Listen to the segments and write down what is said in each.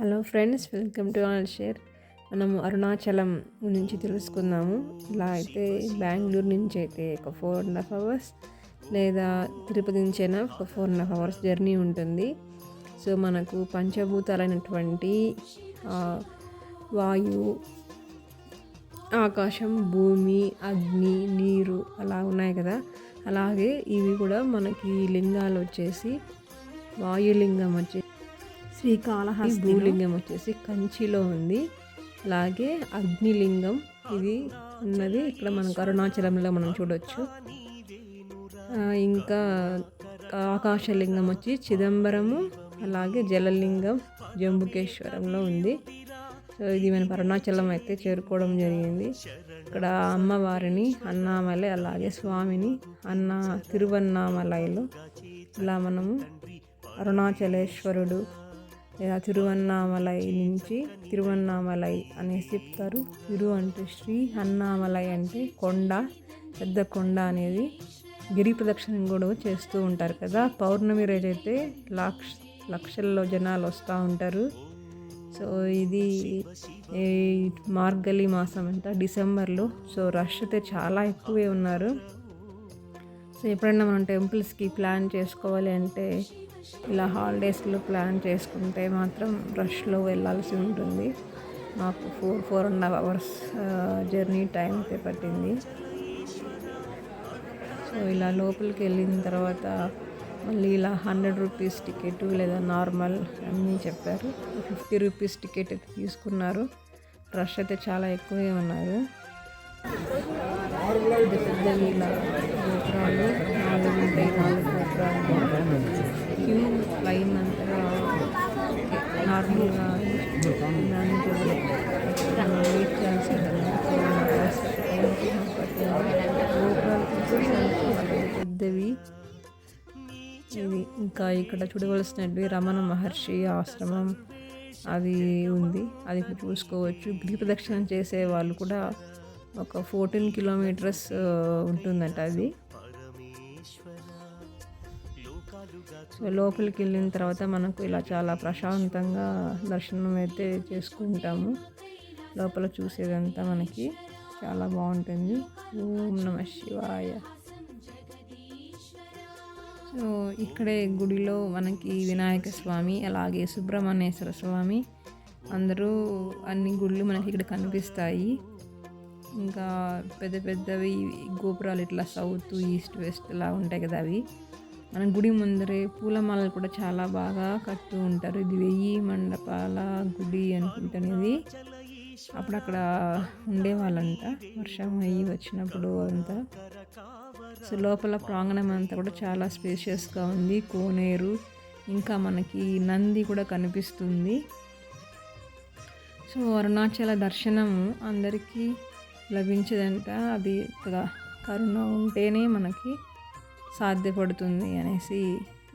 Hello friends, welcome to all share. మనము అరుణాచలం నుంచి తెలుసుకుందాము. ఇలా అయితే బెంగళూరు నుంచి అయితే ఒక 4.5 hours లేదా తిరుపతి నుంచి అయినా ఒక 4.5 hours జర్నీ ఉంటుంది. సో మనకు పంచభూతాలైనటువంటి వాయువు, ఆకాశం, భూమి, అగ్ని, నీరు అలా ఉన్నాయి కదా. అలాగే ఇవి కూడా మనకి లింగాలు వచ్చేసి వాయులింగం వచ్చేసి శ్రీకాళహస్తి, భూలింగం వచ్చేసి కంచిలో ఉంది. అలాగే అగ్నిలింగం ఇది ఉన్నది ఇక్కడ మనకు అరుణాచలంలో మనం చూడవచ్చు. ఇంకా ఆకాశలింగం వచ్చి చిదంబరము, అలాగే జలలింగం జంబుకేశ్వరంలో ఉంది. సో ఇది మనం అరుణాచలం అయితే చేరుకోవడం జరిగింది. ఇక్కడ అమ్మవారిని అన్నామలై, అలాగే స్వామిని తిరువన్నామలైలో ఇలా మనము అరుణాచలేశ్వరుడు లేదా తిరువన్నామలై నుంచి తిరువన్నామలై అనేసి చెప్తారు. తిరు అంటే శ్రీ, అన్నామలై అంటే కొండ, పెద్ద కొండ అనేది. గిరి ప్రదక్షిణ కూడా చేస్తూ ఉంటారు కదా. పౌర్ణమి రోజైతే లక్షల్లో జనాలు వస్తూ ఉంటారు. సో ఇది మార్గలి మాసం అంట, డిసెంబర్లో. సో రష్ అయితే చాలా ఎక్కువే ఉన్నారు. సో ఎప్పుడైనా మనం టెంపుల్స్కి ప్లాన్ చేసుకోవాలి అంటే ఇలా హాలిడేస్లో ప్లాన్ చేసుకుంటే మాత్రం రష్లో వెళ్ళాల్సి ఉంటుంది. మాకు 4.5 hours జర్నీ టైం అయితే పట్టింది. సో ఇలా లోపలికి వెళ్ళిన తర్వాత మళ్ళీ ఇలా 100 rupees టికెట్ లేదా నార్మల్ అన్నీ చెప్పారు. 50 rupees టికెట్ అయితే తీసుకున్నారు. రష్ అయితే చాలా ఎక్కువే ఉన్నారు. పెద్దవి ఇలా గోపురాలు 4 ఉంటాయి. 4 గోపురాలు క్యూ లైన్ అంతగా నార్మల్గా వెయిట్ చేయాల్సి పెద్దవి ఇది. ఇంకా ఇక్కడ చూడవలసినవి రమణ మహర్షి ఆశ్రమం అది ఉంది, అది చూసుకోవచ్చు. గిరి ప్రదక్షిణ చేసే వాళ్ళు కూడా ఒక 14 kilometers ఉంటుందంట అది. సో లోపలికి వెళ్ళిన తర్వాత మనకు ఇలా చాలా ప్రశాంతంగా దర్శనం అయితే చేసుకుంటాము. లోపల చూసేదంతా మనకి చాలా బాగుంటుంది. ఓం నమః శివాయ. సో ఇక్కడే గుడిలో మనకి వినాయక స్వామి, అలాగే సుబ్రహ్మణ్యేశ్వర స్వామి, అందరూ అన్ని గుళ్ళు మనకి ఇక్కడ కనిపిస్తాయి. ఇంకా పెద్ద పెద్దవి గోపురాలు ఇట్లా సౌత్, ఈస్ట్, వెస్ట్ ఇలా ఉంటాయి కదా. అవి మన గుడి ముందరే పూలమాలలు కూడా చాలా బాగా కడుతూ ఉంటారు. ఇది 1000 మండపాల గుడి అనుకుంటాను ఇది. అప్పుడు అక్కడ ఉండేవాళ్ళంట వర్షం అయ్యి వచ్చినప్పుడు అంతా. సో లోపల ప్రాంగణం అంతా కూడా చాలా స్పేషియస్గా ఉంది. కోనేరు, ఇంకా మనకి నంది కూడా కనిపిస్తుంది. సో అరుణాచల దర్శనం అందరికీ లభించదంట. అది కరుణ ఉంటేనే మనకి సాధ్యపడుతుంది అనేసి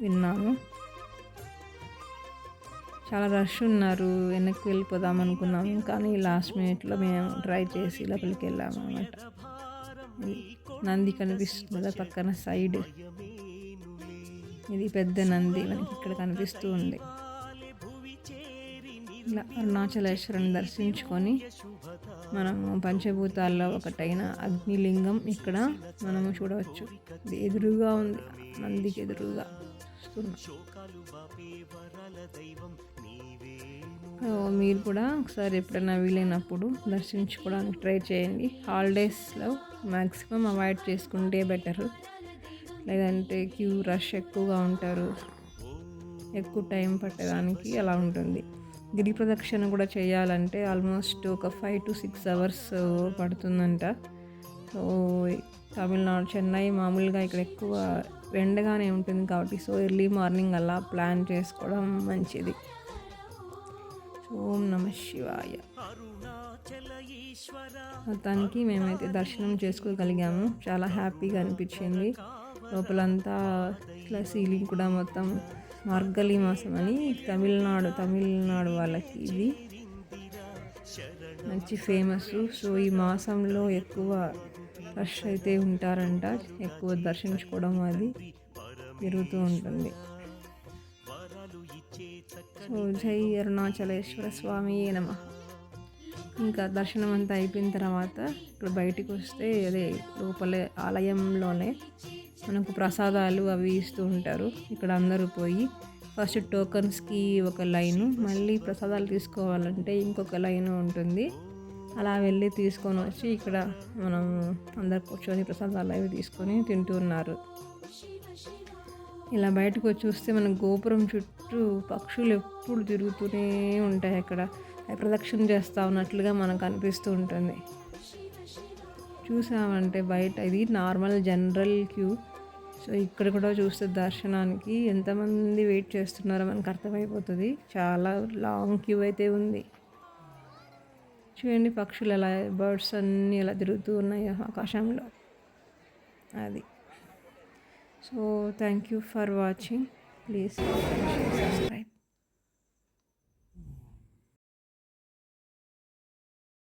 విన్నాము. చాలా రష్ ఉన్నారు. వెనక్కి వెళ్ళిపోదాం అనుకున్నాము, కానీ లాస్ట్ మినిట్లో మేము ట్రై చేసి లోపలికి వెళ్ళాము అన్నమాట. నంది కనిపిస్తుంది కదా పక్కన సైడ్, ఇది పెద్ద నంది మనకి ఇక్కడ కనిపిస్తూ ఉంది. ఇలా అరుణాచలేశ్వరుని దర్శించుకొని మనము పంచభూతాల్లో ఒకటైన అగ్నిలింగం ఇక్కడ మనము చూడవచ్చు. ఇది ఎదురుగా ఉంది, నందికి ఎదురుగా చూస్తున్నాం. మీరు కూడా ఒకసారి ఎప్పుడైనా వీలైనప్పుడు దర్శించుకోవడానికి ట్రై చేయండి. హాలిడేస్లో మ్యాక్సిమం అవాయిడ్ చేసుకుంటే బెటరు. లేదంటే క్యూ రష్ ఎక్కువగా ఉంటారు, ఎక్కువ టైం పట్టడానికి అలా ఉంటుంది. గిరి ప్రదక్షిణ కూడా చేయాలంటే ఆల్మోస్ట్ ఒక 5 to 6 hours పడుతుందంట. సో తమిళనాడు, చెన్నై మామూలుగా ఇక్కడ ఎక్కువ ఎండగానే ఉంటుంది కాబట్టి సో ఎర్లీ మార్నింగ్ అలా ప్లాన్ చేసుకోవడం మంచిది. ఓం నమః శివాయ. మొత్తానికి మేమైతే దర్శనం చేసుకోగలిగాము. చాలా హ్యాపీగా అనిపించింది. లోపలంతా ఇట్లా సీలింగ్ కూడా మొత్తం మార్గలి మాసం అని తమిళనాడు వాళ్ళకి ఇది మంచి ఫేమస్. సో ఈ మాసంలో ఎక్కువ రష్ అయితే ఉంటారంట, ఎక్కువ దర్శించుకోవడం అది జరుగుతూ ఉంటుంది. సో జై అరుణాచలేశ్వర స్వామి నమ. ఇంకా దర్శనం అంతా అయిపోయిన తర్వాత ఇక్కడ బయటికి వస్తే అదే లోపలే ఆలయంలోనే మనకు ప్రసాదాలు అవి ఇస్తూ ఉంటారు. ఇక్కడ అందరూ పోయి ఫస్ట్ టోకన్స్కి ఒక లైను, మళ్ళీ ప్రసాదాలు తీసుకోవాలంటే ఇంకొక లైను ఉంటుంది. అలా వెళ్ళి తీసుకొని వచ్చి ఇక్కడ మనం అందరు కూర్చొని ప్రసాదాలు అవి తీసుకొని తింటున్నారు. ఇలా బయటకు వచ్చి చూస్తే మన గోపురం చుట్టూ పక్షులు ఎప్పుడు తిరుగుతూనే ఉంటాయి. అక్కడ ప్రదక్షిణ చేస్తూ ఉన్నట్లుగా మనకు అనిపిస్తూ ఉంటుంది. చూసామంటే బయట ఇది నార్మల్ జనరల్ క్యూ. సో ఇక్కడ కూడా చూస్తే దర్శనానికి ఎంతమంది వెయిట్ చేస్తున్నారో మనకు అర్థమైపోతుంది. చాలా లాంగ్ క్యూ అయితే ఉంది. చూడండి పక్షులు ఎలా, బర్డ్స్ అన్నీ ఎలా తిరుగుతూ ఉన్నాయి ఆకాశంలో. అది. So thank you for watching. Please